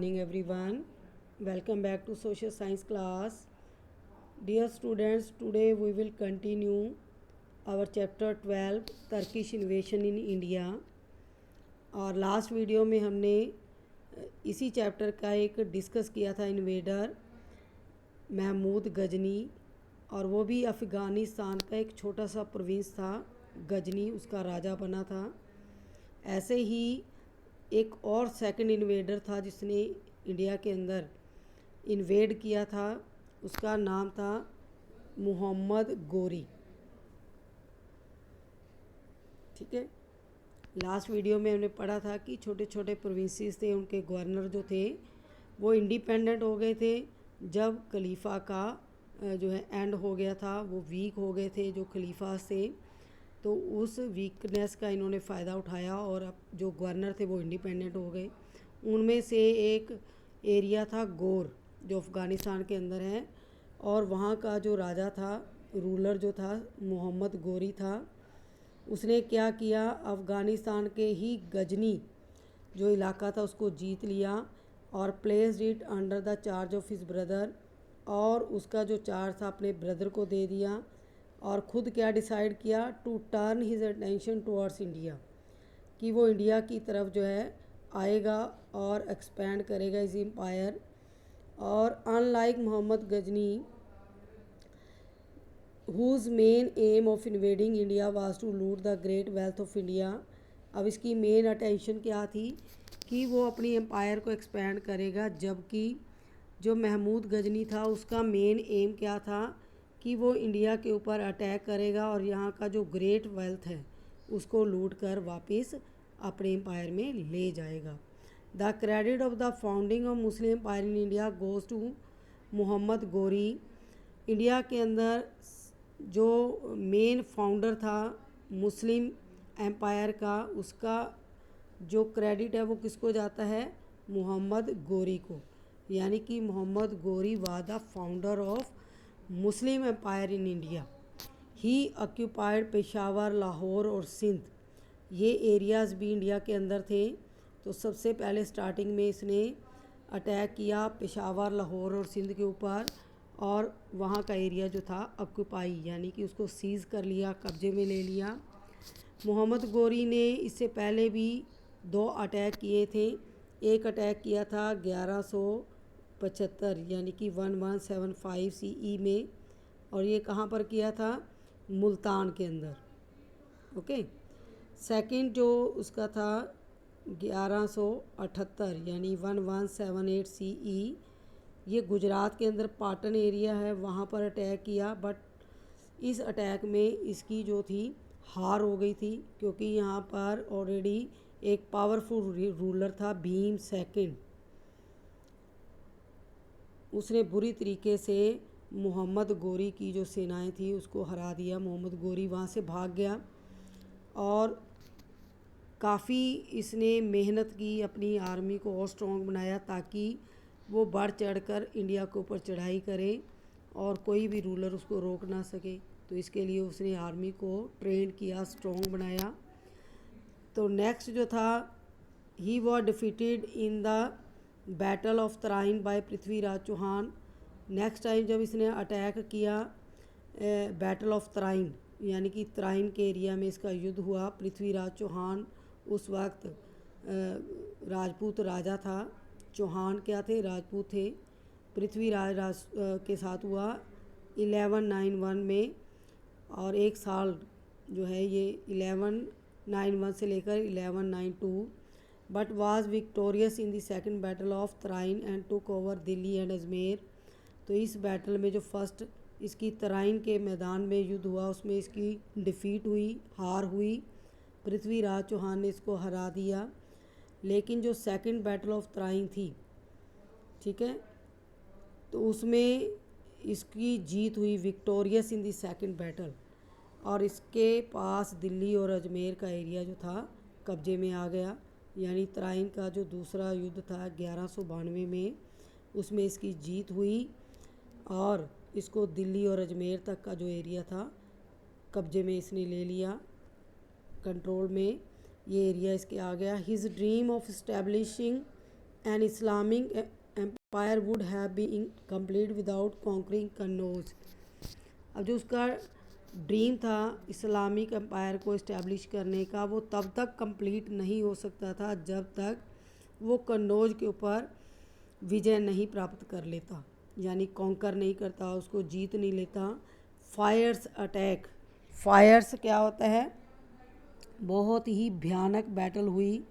morning everyone. Welcome back to social science class. Dear students, today we will continue our chapter 12 Turkish invasion in India. और last video में हमने इसी chapter का एक discuss किया था इन्वेडर महमूद गजनी, और वो भी अफ़गानिस्तान का एक छोटा सा प्रोविंस था गजनी, उसका राजा बना था। ऐसे ही एक और सेकंड इन्वेडर था जिसने इंडिया के अंदर इन्वेड किया था, उसका नाम था मोहम्मद गोरी। ठीक है, लास्ट वीडियो में हमने पढ़ा था कि छोटे छोटे प्रोविंसेस थे, उनके गवर्नर जो थे वो इंडिपेंडेंट हो गए थे जब खलीफा का जो है एंड हो गया था। वो वीक हो गए थे जो खलीफा से, तो उस वीकनेस का इन्होंने फ़ायदा उठाया और अब जो गवर्नर थे वो इंडिपेंडेंट हो गए। उनमें से एक एरिया था गोर, जो अफ़गानिस्तान के अंदर है, और वहाँ का जो राजा था, रूलर जो था, मोहम्मद गोरी था। उसने क्या किया, अफ़गानिस्तान के ही गजनी जो इलाका था उसको जीत लिया और placed it under the charge of his brother, और उसका जो चार्ज था अपने ब्रदर को दे दिया। और ख़ुद क्या डिसाइड किया, to turn his attention towards India, कि वो इंडिया की तरफ जो है आएगा और एक्सपेंड करेगा इस एम्पायर। और unlike Mohammad Ghazni whose main aim of invading India was to loot the great wealth of India, अब इसकी मेन अटेंशन क्या थी कि वो अपनी एम्पायर को एक्सपेंड करेगा, जबकि जो महमूद गजनी था उसका मेन एम क्या था कि वो इंडिया के ऊपर अटैक करेगा और यहाँ का जो ग्रेट वेल्थ है उसको लूट कर वापस अपने एम्पायर में ले जाएगा। The credit of the founding of Muslim empire in India goes to Mohammad Ghori. India के अंदर जो मेन फाउंडर था मुस्लिम एम्पायर का, उसका जो क्रेडिट है वो किसको जाता है, मोहम्मद गोरी को। यानी कि Mohammad Ghori was the founder of Muslim empire in India. He occupied Peshawar, Lahore और सिंध, ये एरियाज़ भी इंडिया के अंदर थे। तो सबसे पहले स्टार्टिंग में इसने अटैक किया पेशावर, लाहौर और सिंध के ऊपर, और वहाँ का एरिया जो था ऑक्यूपाई यानी कि उसको सीज़ कर लिया, कब्जे में ले लिया। मोहम्मद गोरी ने इससे पहले भी 2 अटैक किए थे। एक अटैक किया था 1175 यानी कि 1175 CE में, और ये कहाँ पर किया था, मुल्तान के अंदर। ओके, सेकंड जो उसका था 1178 यानी 1178 CE, ये गुजरात के अंदर पाटन एरिया है, वहाँ पर अटैक किया। बट इस अटैक में इसकी जो थी हार हो गई थी, क्योंकि यहाँ पर ऑलरेडी एक पावरफुल रूलर था भीम सेकंड, उसने बुरी तरीके से मोहम्मद गोरी की जो सेनाएं थी उसको हरा दिया। मोहम्मद गोरी वहाँ से भाग गया और काफ़ी इसने मेहनत की, अपनी आर्मी को और स्ट्रॉन्ग बनाया ताकि वो बढ़ चढ़कर इंडिया के ऊपर चढ़ाई करे और कोई भी रूलर उसको रोक ना सके। तो इसके लिए उसने आर्मी को ट्रेन किया, स्ट्रॉन्ग बनाया। तो नेक्स्ट जो था, he was defeated in the battle of Tarain by Prithviraj Chauhan. Next time जब इसने अटैक किया बैटल ऑफ तराइन यानी कि तराइन के एरिया में इसका युद्ध हुआ, पृथ्वीराज चौहान उस वक्त राजपूत राजा था, चौहान क्या थे, राजपूत थे। पृथ्वीराज के साथ हुआ 1191 में, और एक साल जो है ये 1191 से लेकर 1192, but was victorious in the second battle of Tarain and took over Delhi and Ajmer. तो इस बैटल में जो फर्स्ट इसकी तराइन के मैदान में युद्ध हुआ उसमें इसकी डिफ़ीट हुई, हार हुई, पृथ्वीराज चौहान ने इसको हरा दिया। लेकिन जो सेकंड बैटल ऑफ तराइन थी, ठीक है, तो उसमें इसकी जीत हुई, victorious in the second battle, और इसके पास दिल्ली और अजमेर का एरिया जो था कब्जे में आ गया। यानी तराइन का जो दूसरा युद्ध था 1192 में, उसमें इसकी जीत हुई और इसको दिल्ली और अजमेर तक का जो एरिया था कब्जे में इसने ले लिया, कंट्रोल में ये एरिया इसके आ गया। His dream of establishing an Islamic empire would have been incomplete without conquering Kannauj. अब जो उसका ड्रीम था इस्लामिक एम्पायर को इस्टेब्लिश करने का, वो तब तक कंप्लीट नहीं हो सकता था जब तक वो कन्नौज के ऊपर विजय नहीं प्राप्त कर लेता, यानी कॉन्कर नहीं करता, उसको जीत नहीं लेता। फायर्स अटैक, फायर्स क्या होता है, बहुत ही भयानक बैटल हुई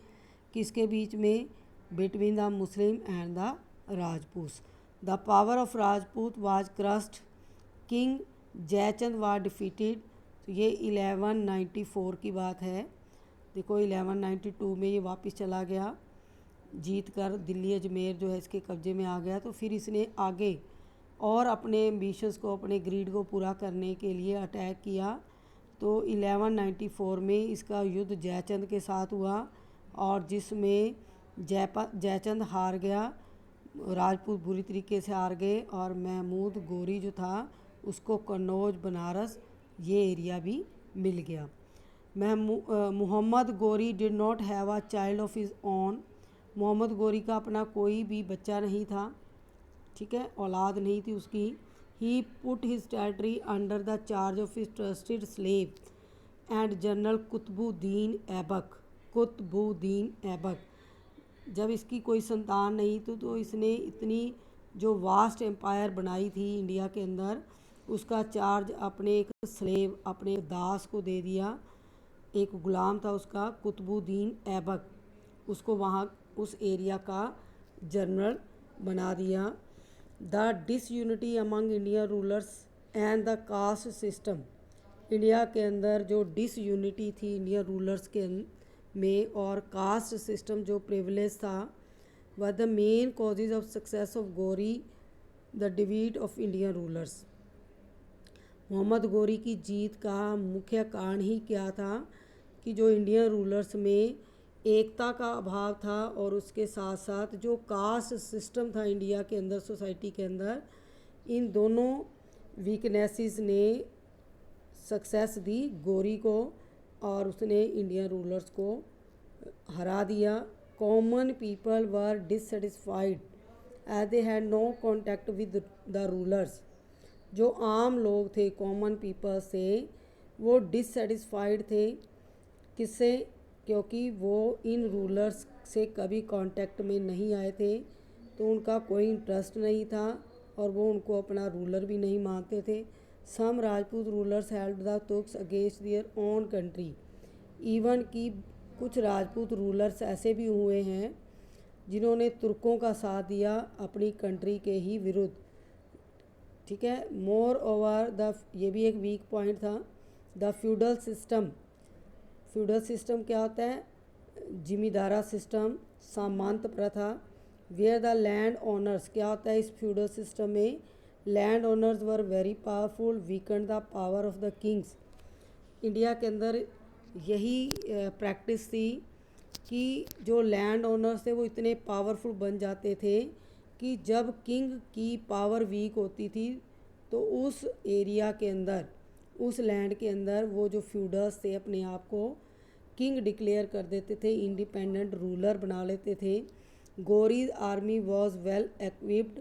किसके बीच में, between the Muslim and the Rajput. The power of Rajput was crust, king Jaichand was defeated. तो ये 1194 की बात है। देखो 1192 में ये वापस चला गया, जीत कर दिल्ली अजमेर जो है इसके कब्जे में आ गया। तो फिर इसने आगे और अपने एम्बिशंस को, अपने ग्रीड को पूरा करने के लिए अटैक किया। तो 1194 में इसका युद्ध जयचंद के साथ हुआ और जिसमें जयचंद हार गया, राजपूत बुरी तरीके से हार गए और महमूद गोरी जो था उसको कन्नौज, बनारस ये एरिया भी मिल गया। Mohammad Ghori did not have a child of his own. Mohammad Ghori का अपना कोई भी बच्चा नहीं था, ठीक है, औलाद नहीं थी उसकी। He put his territory under the charge of his trusted slave and general Qutbuddin Aibak. Qutbuddin Aibak, जब इसकी कोई संतान नहीं थी तो इसने इतनी जो वास्ट एम्पायर बनाई थी इंडिया के अंदर, उसका चार्ज अपने एक स्लेव, अपने दास को दे दिया। एक गुलाम था उसका कुतुबुद्दीन ऐबक, उसको वहाँ उस एरिया का जनरल बना दिया। The disunity among Indian rulers and the caste system. India के अंदर जो डिसयूनिटी थी इंडियन रूलर्स के में और कास्ट सिस्टम जो प्रिविलेज था, were the main causes of success of Ghori the डिवीट of Indian rulers. Mohammad Ghori की जीत का मुख्य कारण ही क्या था कि जो इंडियन रूलर्स में एकता का अभाव था और उसके साथ साथ जो कास्ट सिस्टम था इंडिया के अंदर, सोसाइटी के अंदर, इन दोनों वीकनेसेस ने सक्सेस दी गोरी को और उसने इंडियन रूलर्स को हरा दिया। Common people were dissatisfied as they had no contact with the rulers. जो आम लोग थे, कॉमन पीपल से, वो डिससेटिस्फाइड थे। किससे? क्योंकि वो इन रूलर्स से कभी कांटेक्ट में नहीं आए थे, तो उनका कोई इंटरेस्ट नहीं था और वो उनको अपना रूलर भी नहीं मानते थे। Some Rajput rulers held the Turks against their own country. Even कि कुछ राजपूत रूलर्स ऐसे भी हुए हैं जिन्होंने तुर्कों का साथ दिया अपनी कंट्री के ही विरुद्ध, ठीक है। मोर ओवर द, ये भी एक वीक पॉइंट था, the feudal system. Feudal system क्या होता है? जिमीदारा सिस्टम, सामंत प्रथा। वेयर द लैंड ओनर्स, क्या होता है इस फ्यूडल सिस्टम में? Land owners were very powerful, Weeknd the power of the Kings. India के अंदर यही प्रैक्टिस थी कि जो लैंड ओनर्स थे वो इतने पावरफुल बन जाते थे कि जब किंग की पावर वीक होती थी तो उस एरिया के अंदर, उस लैंड के अंदर वो जो फ्यूडल्स थे अपने आप को किंग डिक्लेयर कर देते थे, इंडिपेंडेंट रूलर बना लेते थे। Ghori's army was well equipped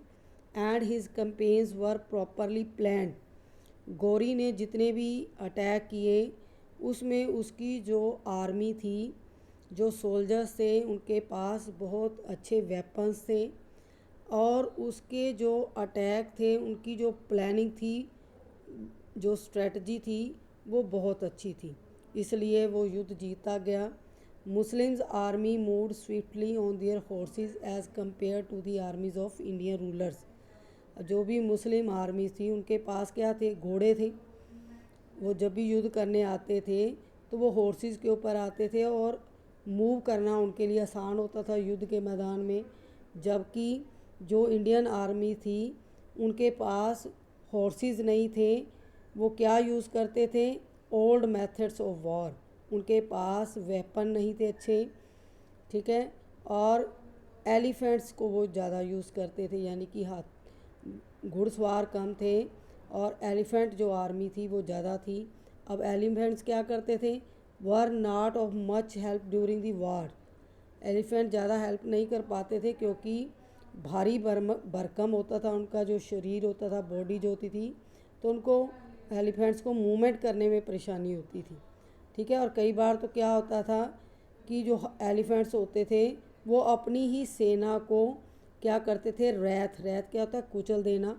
and his campaigns were properly planned. Ghori ने जितने भी अटैक किए उसमें उसकी जो आर्मी थी, जो सोल्जर्स थे, उनके पास बहुत अच्छे वेपन्स थे और उसके जो अटैक थे उनकी जो प्लानिंग थी, जो स्ट्रेटजी थी, वो बहुत अच्छी थी, इसलिए वो युद्ध जीता गया। Muslims army moved swiftly on their horses as compare to the armies of Indian rulers. जो भी मुस्लिम आर्मी थी उनके पास क्या थे? घोड़े थे। वो जब भी युद्ध करने आते थे तो वो हॉर्सेस के ऊपर आते थे और मूव करना उनके लिए आसान होता था युद्ध के मैदान में। जबकि जो इंडियन आर्मी थी उनके पास हॉर्सेस नहीं थे, वो क्या यूज़ करते थे? Old methods of war. उनके पास वेपन नहीं थे अच्छे, ठीक है, और एलिफेंट्स को वो ज़्यादा यूज़ करते थे, यानी कि हाथ घुड़सवार कम थे और एलिफेंट जो आर्मी थी वो ज़्यादा थी। अब एलिफेंट्स क्या करते थे? Were not of much help during the war. Elephant ज़्यादा हेल्प नहीं कर पाते थे क्योंकि भारी भरकम होता था उनका जो शरीर होता था, बॉडी जो होती थी, तो उनको एलिफेंट्स को मूवमेंट करने में परेशानी होती थी। ठीक है, और कई बार तो क्या होता था कि जो एलिफेंट्स होते थे वो अपनी ही सेना को क्या करते थे, रैथ क्या होता है, कुचल देना।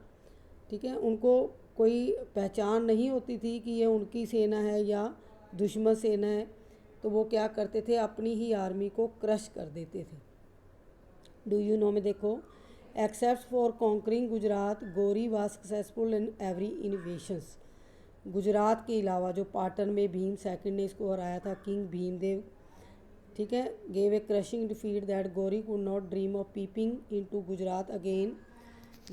ठीक है, उनको कोई पहचान नहीं होती थी कि ये उनकी सेना है या दुश्मन सेना है, तो वो क्या करते थे, अपनी ही आर्मी को क्रश कर देते थे। डू यू नो में देखो, except for conquering Gujarat, Ghori was successful in every invasions. Gujarat के अलावा जो पाटन में भीम सेकंड ने इसको हराया था, किंग भीमदेव, ठीक है, gave a crushing defeat that Gauri could not dream of peeping into Gujarat again.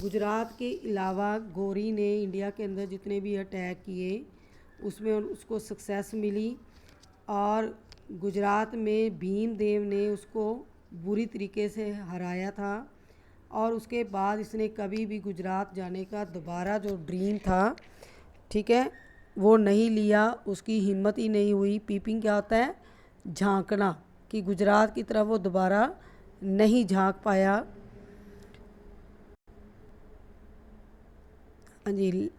Gujarat के अलावा गौरी ने इंडिया के अंदर जितने भी अटैक किए उसमें उसको सक्सेस मिली, और गुजरात में भीमदेव ने उसको बुरी तरीके से हराया था, और उसके बाद इसने कभी भी गुजरात जाने का दोबारा जो ड्रीम था, ठीक है, वो नहीं लिया, उसकी हिम्मत ही नहीं हुई। पीपिंग क्या होता है, झांकना, कि गुजरात की तरफ वो दोबारा नहीं झांक पाया। हाँ जी,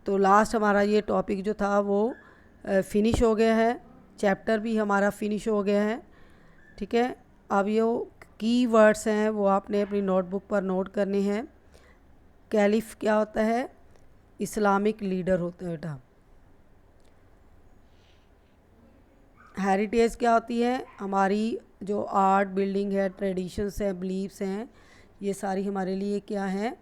तो लास्ट हमारा ये टॉपिक जो था वो फिनिश हो गया है, चैप्टर भी हमारा फिनिश हो गया है। ठीक है, अब ये की वर्ड्स हैं वो आपने अपनी नोटबुक पर नोट करने हैं। कैलिफ क्या होता है, इस्लामिक लीडर होता है बेटा। हेरिटेज क्या होती है, हमारी जो आर्ट, बिल्डिंग है, ट्रेडिशंस हैं, बिलीव्स हैं, ये सारी हमारे लिए क्या हैं,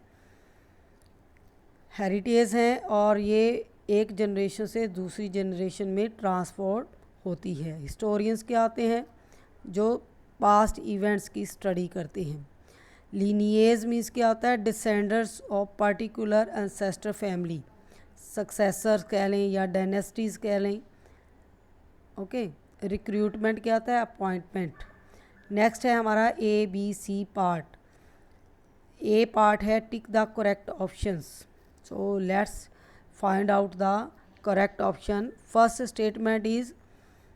हेरिटेज हैं, और ये एक जनरेशन से दूसरी जनरेशन में ट्रांसपोर्ट होती है। हिस्टोरियंस क्या होते हैं, जो पास्ट इवेंट्स की स्टडी करते हैं। लीनिएज मीन्स क्या होता है, descendants of particular ancestor family, successors कह लें या डायनेस्टीज़ कह लें। ओके, रिक्रूटमेंट क्या होता है, अपॉइंटमेंट। नेक्स्ट है हमारा ABC पार्ट। ए पार्ट है tick the correct options. So let's find out the correct option. First statement is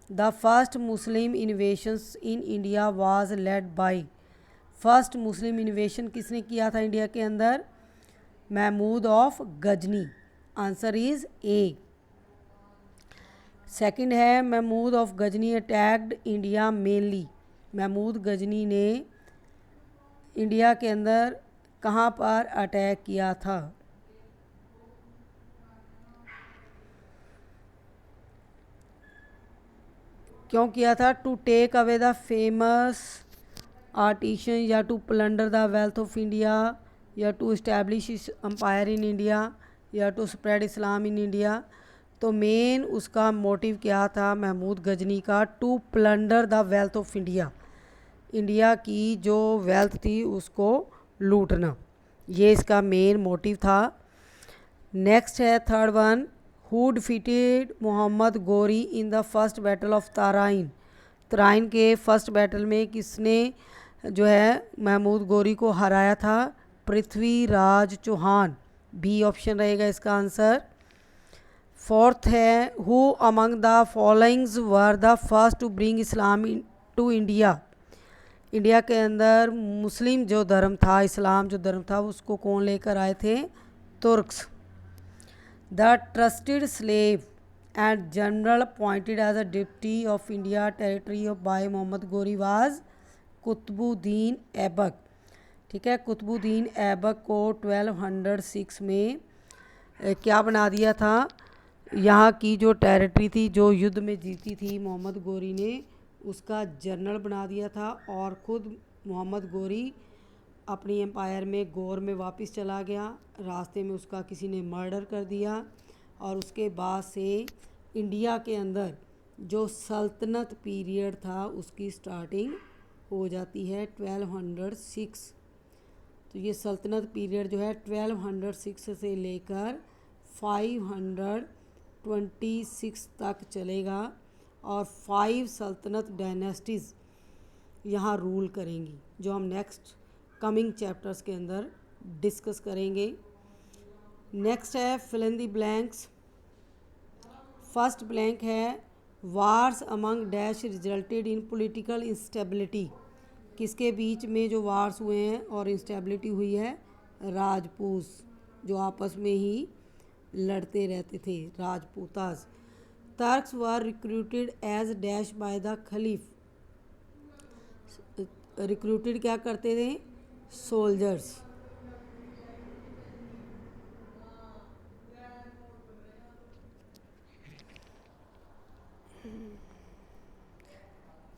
the first Muslim invasions in India was led by. First Muslim invasion किसने किया था India के अंदर, Mahmud of Ghazni. Answer is A. Second है Mahmud of Ghazni attacked India mainly. Mahmud Ghazni ने India के अंदर कहाँ पर अटैक किया था, क्यों किया था, to take away the famous artisans, या to plunder the wealth of India, या to establish empire in India, या to spread Islam in India. तो मेन उसका मोटिव क्या था महमूद गजनी का, to plunder the wealth of India, India की जो वेल्थ थी उसको लूटना, ये इसका मेन मोटिव था। नेक्स्ट है third one, who defeated Mohammad Ghori in the first battle of Tarain. Tarain के फर्स्ट बैटल में किसने जो है महमूद गौरी को हराया था, पृथ्वीराज चौहान। बी ऑप्शन रहेगा इसका आंसर। फोर्थ है who among the followings were the first to bring Islam to India. India के अंदर मुस्लिम जो धर्म था, इस्लाम जो धर्म था, उसको कौन लेकर आए थे, Turks. The trusted slave and general appointed as a deputy of India territory of by Mohammad Ghori was Qutbuddin Aibak. ठीक है, कुतुबुद्दीन ऐबक को 1206 में क्या बना दिया था, यहाँ की जो टेरिटरी थी जो युद्ध में जीती थी मोहम्मद गौरी ने, उसका जनरल बना दिया था। और ख़ुद मोहम्मद गौरी अपनी एम्पायर में गौर में वापस चला गया, रास्ते में उसका किसी ने मर्डर कर दिया, और उसके बाद से इंडिया के अंदर जो सल्तनत पीरियड था उसकी स्टार्टिंग हो जाती है 1206। तो ये सल्तनत पीरियड जो है 1206 से लेकर 526 तक चलेगा, और 5 सल्तनत डायनेस्टीज़ यहाँ रूल करेंगी, जो हम नेक्स्ट कमिंग चैप्टर्स के अंदर डिस्कस करेंगे। नेक्स्ट है fill in the blanks. First blank है wars among dash resulted in political instability. किसके बीच में जो वार्स हुए हैं और इंस्टेबिलिटी हुई है? राजपूत, जो आपस में ही लड़ते रहते थे, Rajputas. Turks were recruited as dash by the caliph. Recruited क्या करते थे? सोल्जर्स।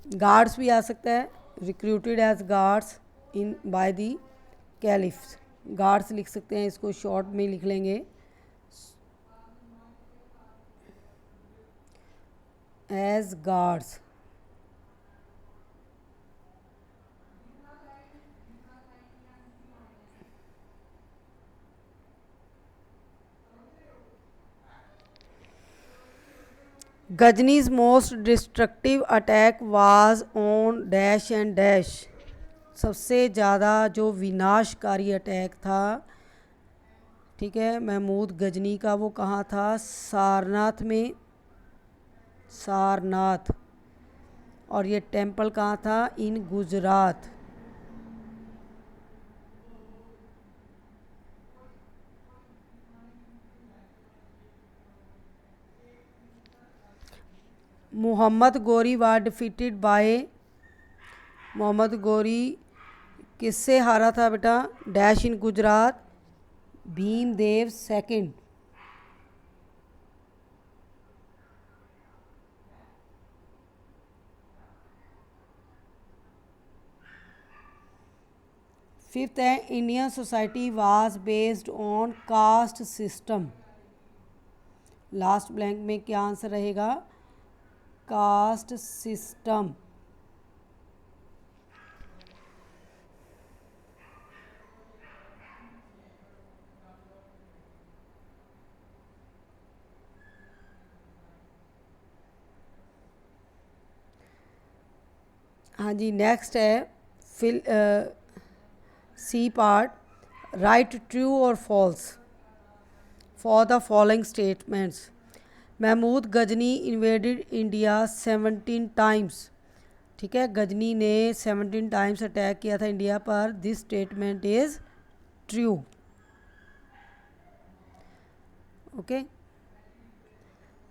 गार्ड्स भी आ सकता है, recruited as guards in by the caliphs. Guards लिख सकते हैं, इसको शॉर्ट में लिख लेंगे as guards. Ghazni's most destructive attack was on dash and dash. सबसे ज़्यादा जो विनाशकारी अटैक था, ठीक है, महमूद गजनी का, वो कहाँ था? सारनाथ में। सारनाथ। और ये टेम्पल कहाँ था? इन Gujarat. Mohammad Ghori was defeated by. Mohammad Ghori किससे हारा था बेटा? Dash in Gujarat, Bhimdev second. Fifth है, Indian society was based on caste system. Last blank में क्या आंसर रहेगा? Caste system. हाँ जी, नेक्स्ट है fill C part. Write true और false for the following statements. Mahmud Ghazni invaded India 17 times. ठीक है, गजनी ने 17 टाइम्स अटैक किया था इंडिया पर। This statement is true. Okay.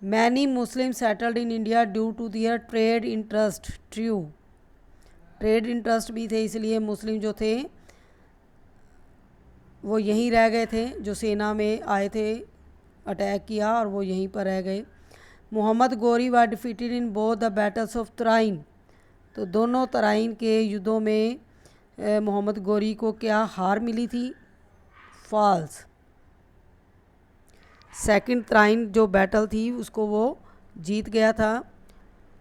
Many Muslim settled in India due to their trade interest. True. Trade interest भी थे, इसलिए मुस्लिम जो थे वो यहीं रह गए थे, जो सेना में आए थे, अटैक किया और वो यहीं पर रह गए। Mohammad Ghori were defeated in both the battles of Tarain. तो दोनों तराइन के युद्धों में मोहम्मद गोरी को क्या हार मिली थी? फॉल्स। सेकंड तराइन जो बैटल थी उसको वो जीत गया था।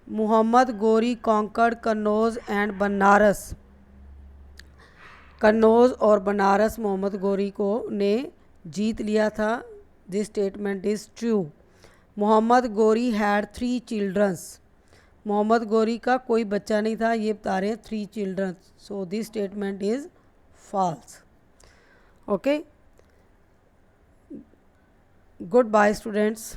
Mohammad Ghori conquered Kannauj and Banaras. कन्नौज और बनारस मोहम्मद गोरी को ने जीत लिया था। This statement is true. Mohammad Ghori had 3 children's. Mohammad Ghori का कोई बच्चा नहीं था, ये बता रहे हैं 3 childrens. So this statement is false. Okay, goodbye students.